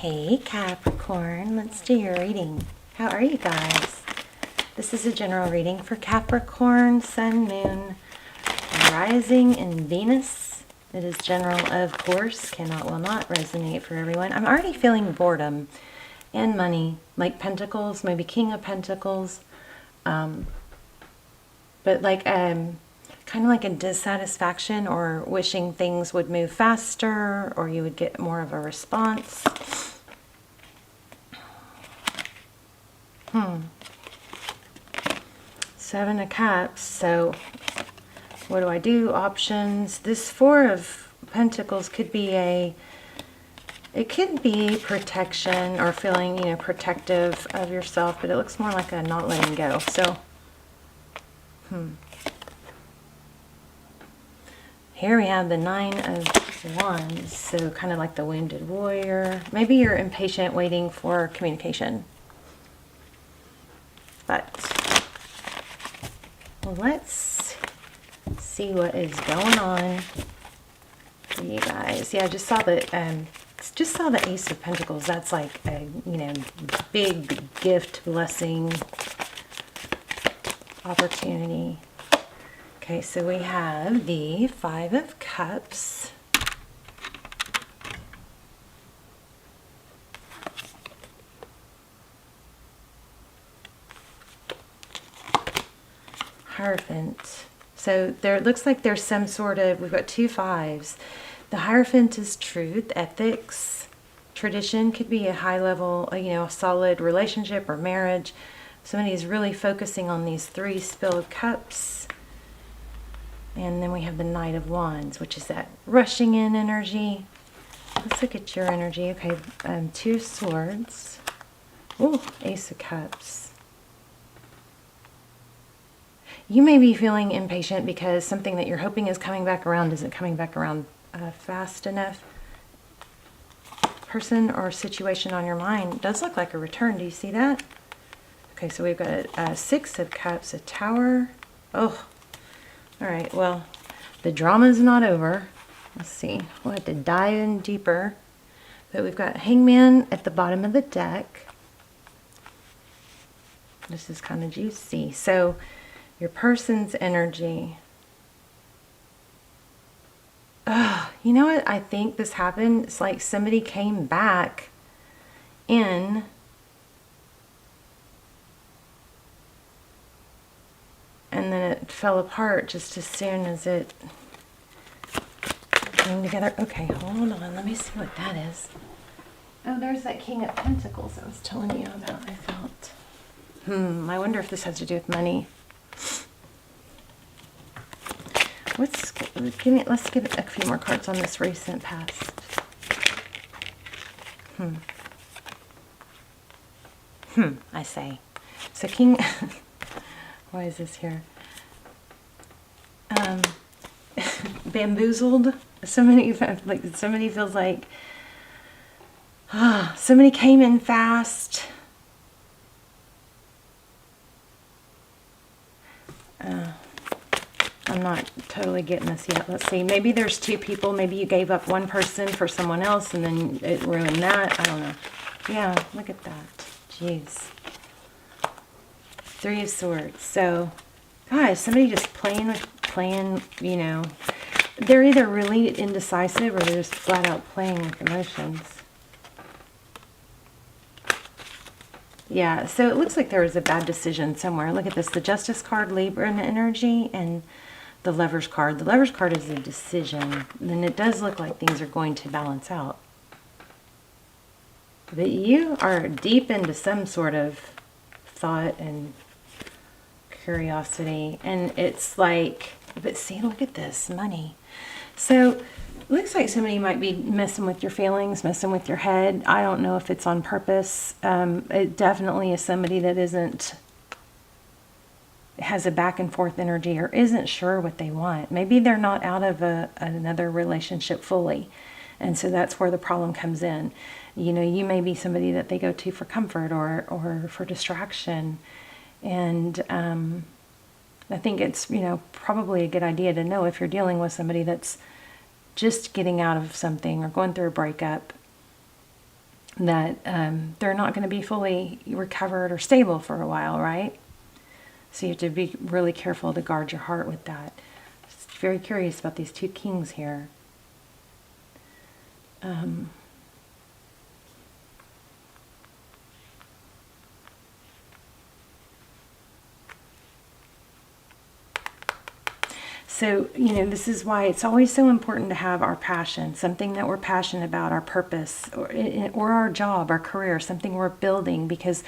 Hey Capricorn, let's do your reading. How are you guys? This is a general reading for Capricorn, Sun, Moon, Rising, and Venus. It is general, of course, will not resonate for everyone. I'm already feeling boredom and money, like Pentacles, maybe King of Pentacles, but like kind of like a dissatisfaction or wishing things would move faster or you would get more of a response. Seven of Cups. So what do I do? Options. This Four of Pentacles could be it could be protection or feeling, protective of yourself, but it looks more like a not letting go. So, here we have the Nine of Wands. So kind of like the wounded warrior. Maybe you're impatient waiting for communication. But let's see what is going on for you guys. Yeah, I just saw the Ace of Pentacles. That's like a, big gift, blessing, opportunity. Okay, so we have the Five of Cups. Hierophant. So there, it looks like there's some sort of, we've got two fives. The Hierophant is truth, ethics, tradition. Could be a high level, a solid relationship or marriage. Somebody's really focusing on these three spilled cups. And then we have the Knight of Wands, which is that rushing in energy. Let's look at your energy. Okay, Two of Swords. Ooh, Ace of Cups. You may be feeling impatient because something that you're hoping is coming back around isn't coming back around fast enough. Person or situation on your mind does look like a return. Do you see that? Okay, so we've got a Six of Cups, a Tower. Oh, all right. Well, the drama's not over. Let's see. We'll have to dive in deeper. But we've got Hangman at the bottom of the deck. This is kind of juicy. So your person's energy. You know what? I think this happened. It's like somebody came back in and then it fell apart just as soon as it came together. Okay, hold on. Let me see what that is. Oh, there's that King of Pentacles I was telling you about, I felt. I wonder if this has to do with money. Let's give a few more cards on this recent past. I say. So King, why is this here? Bamboozled. Somebody feels like somebody came in fast. I'm not totally getting this yet. Let's see. Maybe there's two people. Maybe you gave up one person for someone else and then it ruined that. I don't know. Yeah, look at that. Jeez. Three of Swords. So, guys, somebody just playing, they're either really indecisive or they're just flat out playing with emotions. Yeah, so it looks like there was a bad decision somewhere. Look at this. The Justice card, Libra energy, and the Lover's card. The Lover's card is a decision. And it does look like things are going to balance out. But you are deep into some sort of thought and curiosity. And it's like, but see, look at this, money. So looks like somebody might be messing with your feelings, messing with your head. I don't know if it's on purpose. It definitely is somebody that has a back and forth energy or isn't sure what they want. Maybe they're not out of another relationship fully. And so that's where the problem comes in. You may be somebody that they go to for comfort or for distraction. And I think it's, probably a good idea to know if you're dealing with somebody that's just getting out of something or going through a breakup. that they're not going to be fully recovered or stable for a while, right? So you have to be really careful to guard your heart with that. Just very curious about these two kings here. So, this is why it's always so important to have our passion, something that we're passionate about, our purpose, or our job, our career, something we're building, because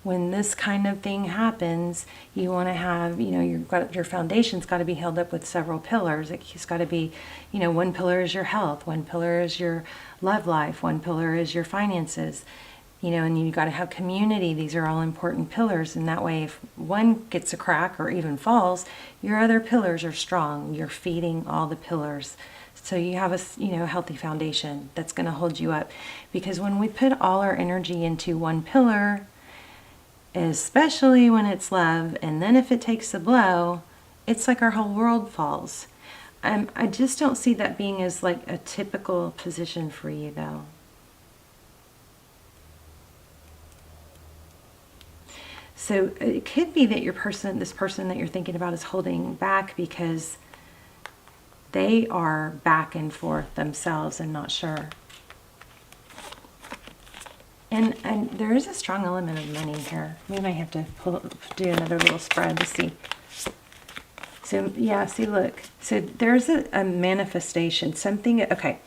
when this kind of thing happens, you want to have, your foundation's got to be held up with several pillars. It's got to be, one pillar is your health, one pillar is your love life, one pillar is your finances. And you got to have community. These are all important pillars. And that way, if one gets a crack or even falls, your other pillars are strong. You're feeding all the pillars. So you have a, healthy foundation that's going to hold you up. Because when we put all our energy into one pillar, especially when it's love, and then if it takes a blow, it's like our whole world falls. I just don't see that being as like a typical position for you, though. So it could be that this person that you're thinking about is holding back because they are back and forth themselves and not sure. And there is a strong element of money here. We might have to do another little spread to see. So yeah, see, look. So there's a manifestation, something. Okay,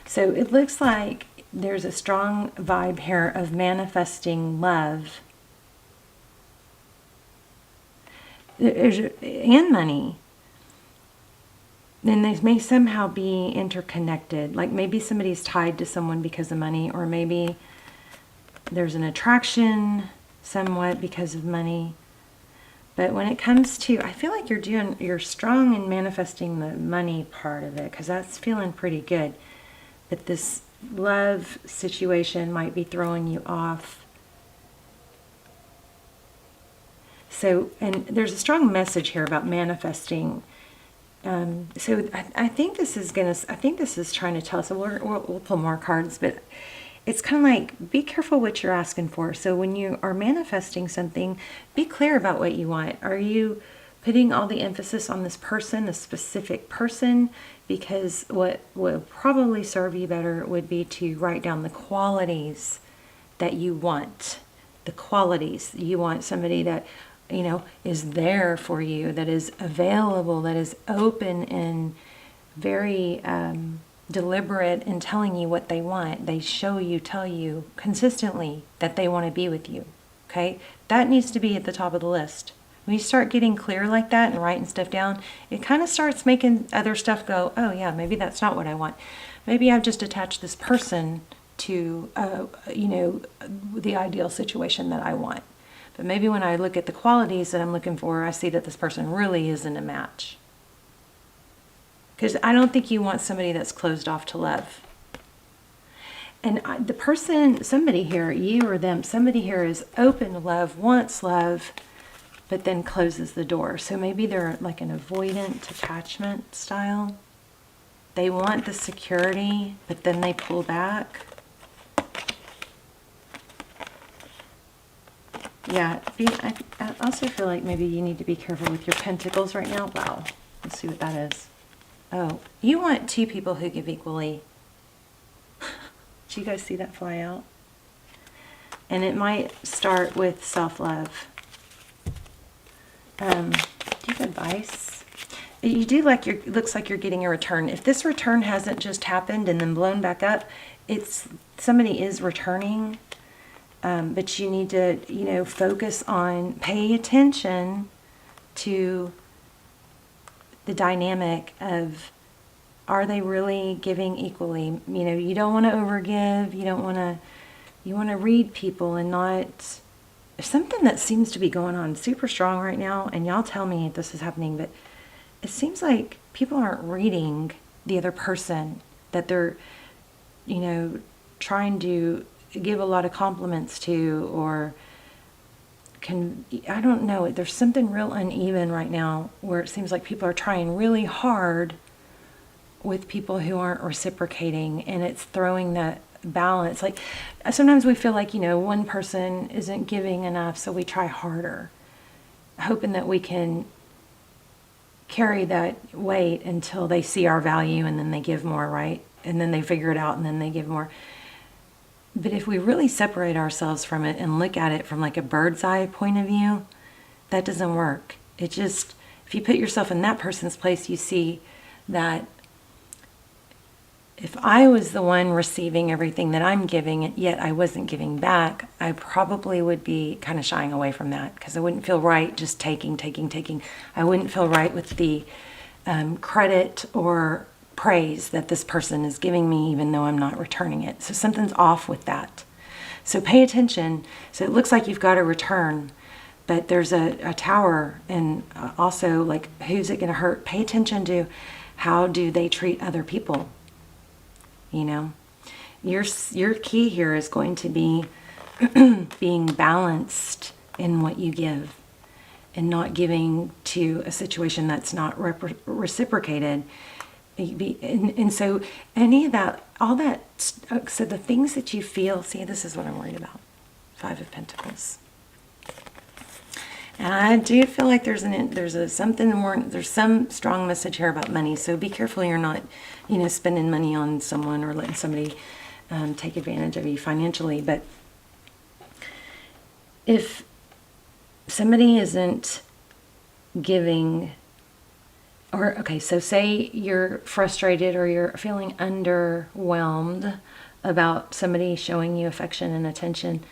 so it looks like there's a strong vibe here of manifesting love. And money. Then they may somehow be interconnected. Like maybe somebody's tied to someone because of money, or maybe there's an attraction somewhat because of money. But when it comes to, I feel like you're strong in manifesting the money part of it, because that's feeling pretty good. But this love situation might be throwing you off. So, and there's a strong message here about manifesting. So I think this is trying to tell us, and we'll pull more cards, but it's kind of like, be careful what you're asking for. So when you are manifesting something, be clear about what you want. Are you putting all the emphasis on this person, a specific person? Because what would probably serve you better would be to write down the qualities that you want. The qualities. You want somebody that is there for you, that is available, that is open and very deliberate in telling you what they want. They tell you consistently that they want to be with you. Okay? That needs to be at the top of the list. When you start getting clear like that and writing stuff down, it kind of starts making other stuff go, oh yeah, maybe that's not what I want. Maybe I've just attached this person to, the ideal situation that I want. But maybe when I look at the qualities that I'm looking for, I see that this person really isn't a match. Because I don't think you want somebody that's closed off to love. And the person, somebody here, you or them, somebody here is open to love, wants love, but then closes the door. So maybe they're like an avoidant attachment style. They want the security, but then they pull back. Yeah, I also feel like maybe you need to be careful with your pentacles right now. Wow, let's see what that is. Oh, you want two people who give equally. Did you guys see that fly out? And it might start with self-love. Do you have advice? You do looks like you're getting a return. If this return hasn't just happened and then blown back up, somebody is returning. But you need to, focus on, pay attention to the dynamic of, are they really giving equally? You don't want to overgive. You want to read people and not, there's something that seems to be going on super strong right now. And y'all tell me if this is happening, but it seems like people aren't reading the other person, that they're, trying to give a lot of compliments to, or I don't know, there's something real uneven right now where it seems like people are trying really hard with people who aren't reciprocating, and it's throwing that balance. Like sometimes we feel like, one person isn't giving enough, so we try harder, hoping that we can carry that weight until they see our value and then they give more, right? And then they figure it out and then they give more. But if we really separate ourselves from it and look at it from like a bird's eye point of view, that doesn't work. It just, if you put yourself in that person's place, you see that if I was the one receiving everything that I'm giving, yet I wasn't giving back, I probably would be kind of shying away from that because I wouldn't feel right just taking. I wouldn't feel right with the credit or praise that this person is giving me, even though I'm not returning it. So something's off with that. So pay attention. So it looks like you've got a return, but there's a tower, and also like, who's it going to hurt? Pay attention to how do they treat other people. Your key here is going to be being balanced in what you give and not giving to a situation that's not reciprocated. And so any of that, all that, so the things that you feel, see, this is what I'm worried about. 5 of Pentacles. And I do feel like there's some strong message here about money. So be careful you're not, spending money on someone or letting somebody take advantage of you financially. But if somebody isn't giving, or okay, so say you're frustrated or you're feeling underwhelmed about somebody showing you affection and attention,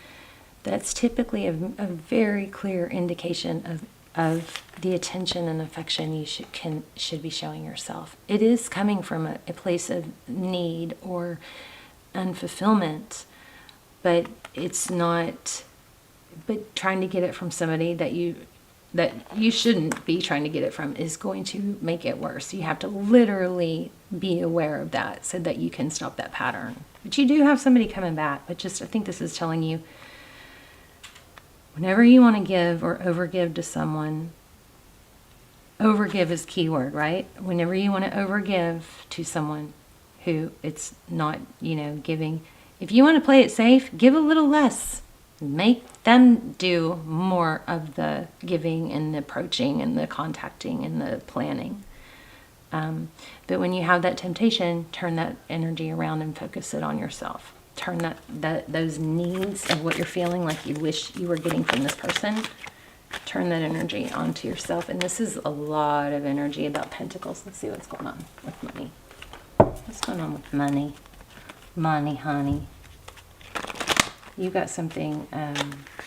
that's typically a very clear indication of the attention and affection you should be showing yourself. It is coming from a place of need or unfulfillment, but it's not. But trying to get it from somebody that you shouldn't be trying to get it from is going to make it worse. You have to literally be aware of that so that you can stop that pattern. But you do have somebody coming back. But just, I think this is telling you, whenever you want to give or overgive to someone, overgive is keyword, right? Whenever you want to overgive to someone who it's not, giving, if you want to play it safe, give a little less. Make them do more of the giving and the approaching and the contacting and the planning. But when you have that temptation, turn that energy around and focus it on yourself. Turn those needs of what you're feeling like you wish you were getting from this person, turn that energy onto yourself. And this is a lot of energy about Pentacles. Let's see what's going on with money. What's going on with money? Money, honey. You got something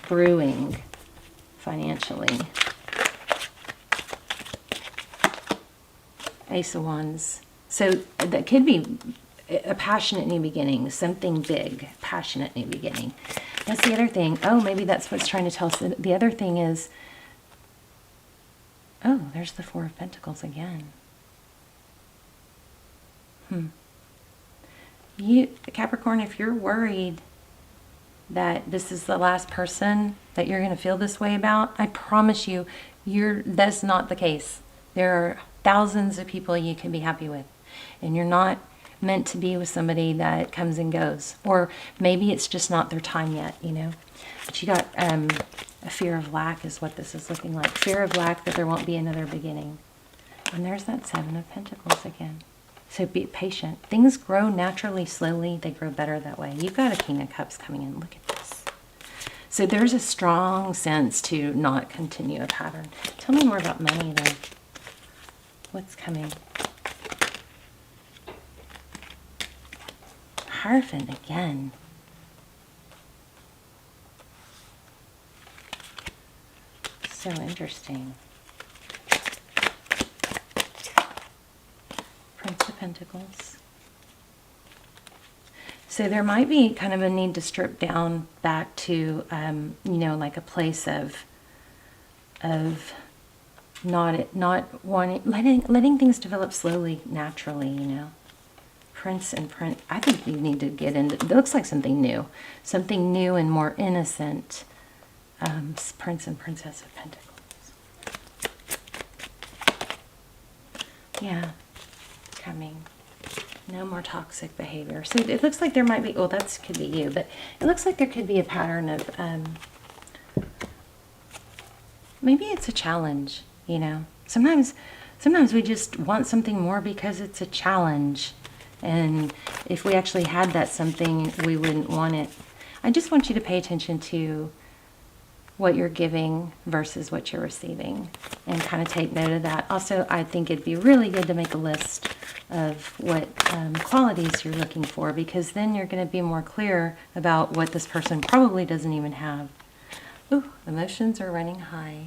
brewing financially. Ace of Wands. So that could be a passionate new beginning, something big, passionate new beginning. That's the other thing. Oh, maybe that's what's trying to tell us. The other thing is, oh, there's the 4 of Pentacles again. Capricorn, if you're worried that this is the last person that you're going to feel this way about, I promise you, that's not the case. There are thousands of people you can be happy with, and you're not meant to be with somebody that comes and goes, or maybe it's just not their time yet, But you got a fear of lack is what this is looking like. Fear of lack, that there won't be another beginning. And there's that 7 of Pentacles again. So be patient. Things grow naturally, slowly. They grow better that way. You've got a King of Cups coming in. Look at this. So there's a strong sense to not continue a pattern. Tell me more about money, though. What's coming? Hierophant again. So interesting. Prince of Pentacles. So there might be kind of a need to strip down back to, like a place of not wanting, letting things develop slowly, naturally, Prince and Prince. I think you need to get into, it looks like something new and more innocent. Prince and Princess of Pentacles. Yeah, coming. No more toxic behavior. So it looks like there might be, well, that could be you, but it looks like there could be a pattern of, maybe it's a challenge, you know. Sometimes we just want something more because it's a challenge. And if we actually had that something, we wouldn't want it. I just want you to pay attention to what you're giving versus what you're receiving and kind of take note of that. Also, I think it'd be really good to make a list of what qualities you're looking for, because then you're going to be more clear about what this person probably doesn't even have. Ooh, emotions are running high.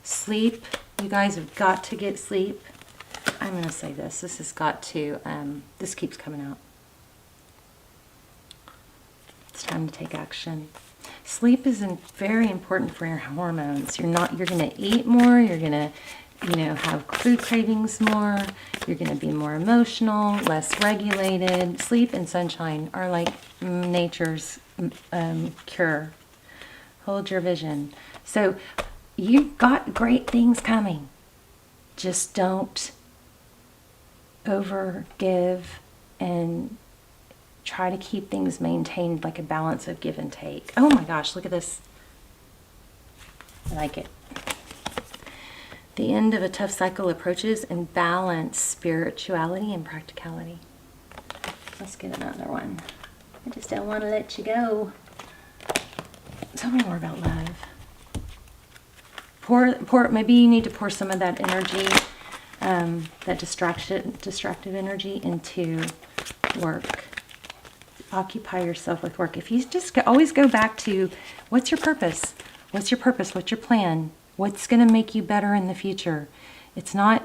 Sleep. You guys have got to get sleep. I'm going to say this. This has got to, this keeps coming out. It's time to take action. Sleep is very important for your hormones. You're going to eat more. You're going to, have food cravings more. You're going to be more emotional, less regulated. Sleep and sunshine are like nature's cure. Hold your vision. So you've got great things coming. Just don't overgive and try to keep things maintained, like a balance of give and take. Oh my gosh, look at this. I like it. The end of a tough cycle approaches, and balance spirituality and practicality. Let's get another one. I just don't want to let you go. Tell me more about love. Maybe you need to pour some of that energy, that distracted energy into work. Occupy yourself with work. If you just always go back to, what's your purpose? What's your purpose? What's your plan? What's going to make you better in the future? It's not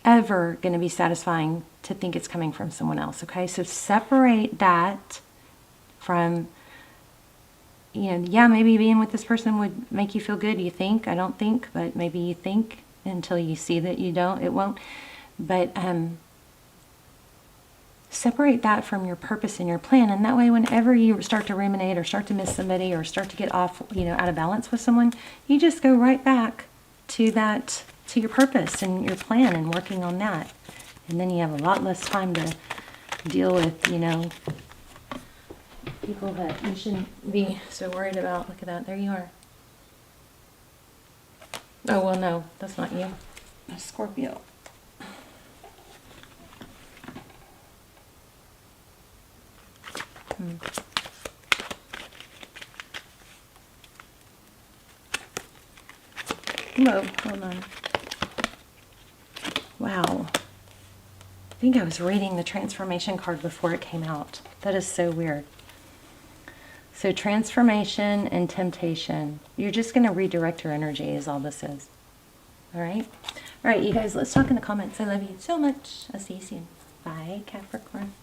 ever going to be satisfying to think it's coming from someone else, okay? So separate that from, yeah, maybe being with this person would make you feel good, you think. I don't think, but maybe you think until you see that you don't, it won't. But separate that from your purpose and your plan, and that way whenever you start to ruminate or start to miss somebody or start to get off, out of balance with someone, you just go right back to that, to your purpose and your plan and working on that. And then you have a lot less time to deal with, people that you shouldn't be so worried about. Look at that. There you are. Oh, well, no, that's not you. That's Scorpio. Whoa, hold on. Wow. I think I was reading the transformation card before it came out. That is so weird. So transformation and temptation. You're just going to redirect your energy is all this is. All right? All right, you guys, let's talk in the comments. I love you so much. I'll see you soon. Bye, Capricorn.